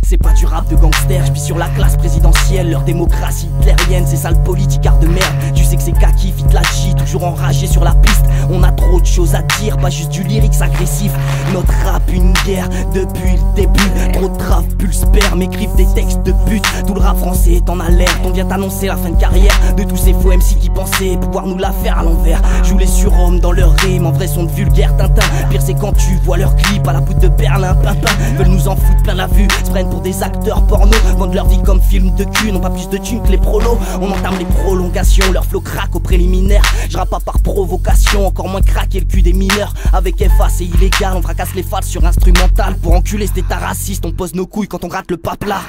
C'est pas du rap de gangster, j'pille sur la classe présidentielle. Leur démocratie hitlérienne, c'est ça le politicard de merde. Tu sais que c'est Kaki, fit la G, toujours enragé sur la piste. On a trop de choses à dire, pas juste du lyrics agressif. Notre rap une guerre depuis le début. Trop de traf, pulse, sperme, écrivent des textes de pute. Tout le rap français est en alerte, on vient t'annoncer la fin de carrière de tous ces faux MC qui pensaient pouvoir nous la faire à l'envers. Joue les surhommes dans leur rime, en vrai sont de vulgaires Tintin. Pire c'est quand tu vois leurs clips à la poudre de Berlin, Pimpin. Veulent nous en foutre plein la vue, se prennent pour des acteurs porno. Vendent leur vie comme film de cul, n'ont pas plus de thunes que les prolos. On entame les prolongations, leur flow craque au préliminaire. Je rappe pas par provocation, encore moins craquer le cul des mineurs. Avec FA c'est illégal, on fracasse les falses sur instrumental. Pour enculer cet état raciste, on pose nos couilles quand on gratte le papla.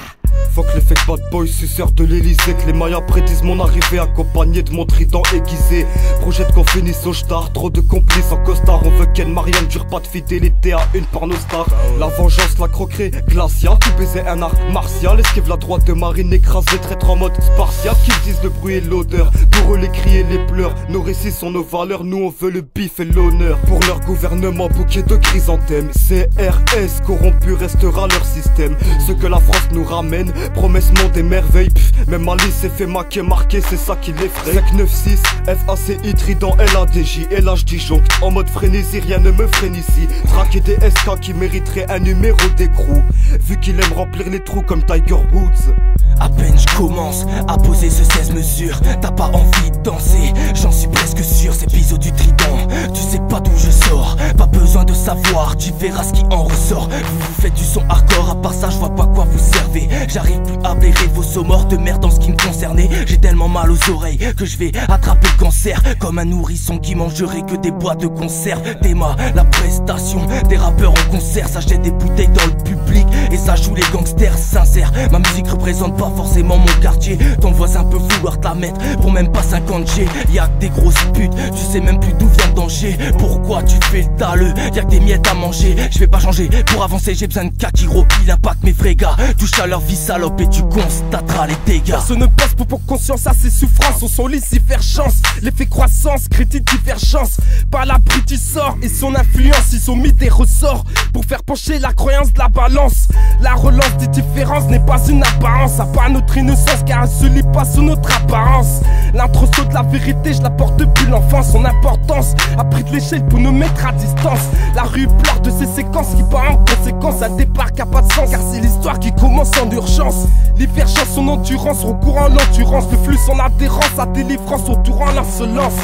Fuck l'effet de bad boy, suceur de l'Elysée. Que les Mayas prédisent mon arrivée, accompagné de mon trident aiguisé. Projette qu'on finisse au star, trop de complices en costard. On veut qu'elle Marianne dure pas de fidélité à une par nos stars. La vengeance, la croquerie, glaciale. Tout baiser un art martial. Esquive la droite de Marine, écrase les traîtres en mode spartiate. Qu'ils disent le bruit et l'odeur, pour eux les cris et les pleurs. Nos récits sont nos valeurs, nous on veut le bif et l'honneur. Pour leur gouvernement, bouquet de chrysanthèmes. CRS, corrompu restera leur système. Ce que la France nous ramène, promesse monde et merveille. Même Malice s'est fait maquer, marqué, c'est ça qui l'effraie. 596, FACI, Trident, LADJ, LH Dijon. En mode frénésie, rien ne me freine ici. Traquer des SK qui mériteraient un numéro d'écrou. Vu qu'il aime remplir les trous comme Tiger Woods. À peine je commence à poser ce 16 mesures. T'as pas envie de danser, j'en suis presque sûr. C'est Biseau du Trident, tu sais pas d'où je sors. Pas besoin de savoir, tu verras ce qui en ressort. Vous faites du son hardcore, à part ça je vois pas quoi vous servez. J'arrive plus à blairer vos sauts morts de merde en ce qui me concernait. J'ai tellement mal aux oreilles que je vais attraper le cancer. Comme un nourrisson qui mangerait que des boîtes de conserve. Théma, la prestation des rappeurs en concert. Ça jette des bouteilles dans le public et ça joue les gangsters sincères. Ma musique représente pas forcément mon quartier. Ton voisin peut vouloir te la mettre pour même pas 50 G. Y'a que des grosses putes, tu sais même plus d'où vient le danger. Pourquoi tu fais le taleux, y'a que des miettes à manger. Je vais pas changer, pour avancer j'ai besoin de Kaki. Gros il impacte mes vrais gars. Touche à leur vie salope et tu constateras les dégâts. Personne ne passe pour conscience à ses souffrances. On s'enlise y faire chance. L'effet croissance, critique divergence. Par l'abri tu sors et son influence. Ils ont mis des ressorts pour faire pencher la croyance de la balance. La relance des différences n'est pas une apparence. À part notre innocence car elle se lit pas sous notre apparence. L'intro saute la vérité, je la porte depuis l'enfance. Son importance a pris de l'échelle pour nous mettre à distance. La rue pleure de ces séquences qui part en conséquence. Un départ qui a pas de sens car c'est l'histoire qui commence en urgence. L'hyperchance, son endurance, recourant l'endurance. Le flux, son adhérence, sa délivrance, entourant l'insolence.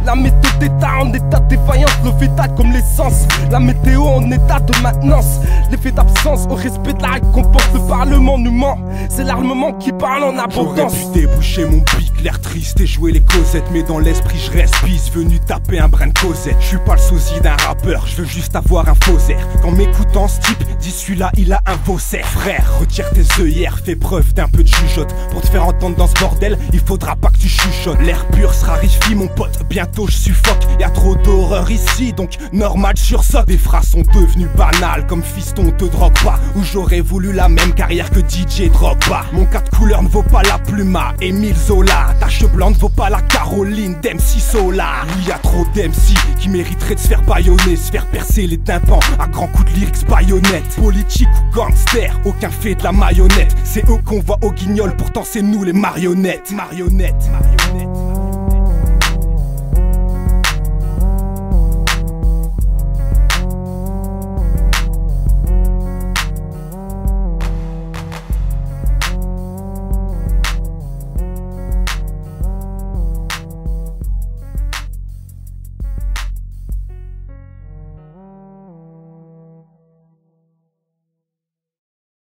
La méthode d'état en état de défaillance, le fétal comme l'essence. La météo en état de maintenance. L'effet d'absence au respect de la récompense. Le parlement nous ment, c'est l'armement qui parle en abondance. J'aurais pu déboucher mon pic, l'air triste et jouer les causettes. Mais dans l'esprit je reste pisse, venu taper un brin de causette. Je suis pas le sosie d'un rappeur, je veux juste avoir un faux air. Qu'en m'écoutant ce type, dis celui-là il a un faussaire. Frère, retire tes œillères, fais preuve d'un peu de jugeote. Pour te faire entendre dans ce bordel, il faudra pas que tu chuchotes. L'air pur se raréfie mon pote, bientôt je suffoque. Y'a trop d'horreur ici, donc normal sursaute. Des phrases sont devenues banales, comme fiston te drogue pas. Ou j'aurais voulu la même carrière que DJ Drogba. Mon cas de couleur ne vaut pas la Pluma, Émile Zola. Tache blanche ne vaut pas la Caroline d'MC Solar. Oui, y'a trop d'MC qui mériteraient de se faire baïonner, se faire percer les tympans à grands coups de lyrics baïonnettes. Politique ou gangster, aucun fait de la marionnette. C'est eux qu'on voit au guignol, pourtant c'est nous les marionnettes. Marionnettes, marionnettes.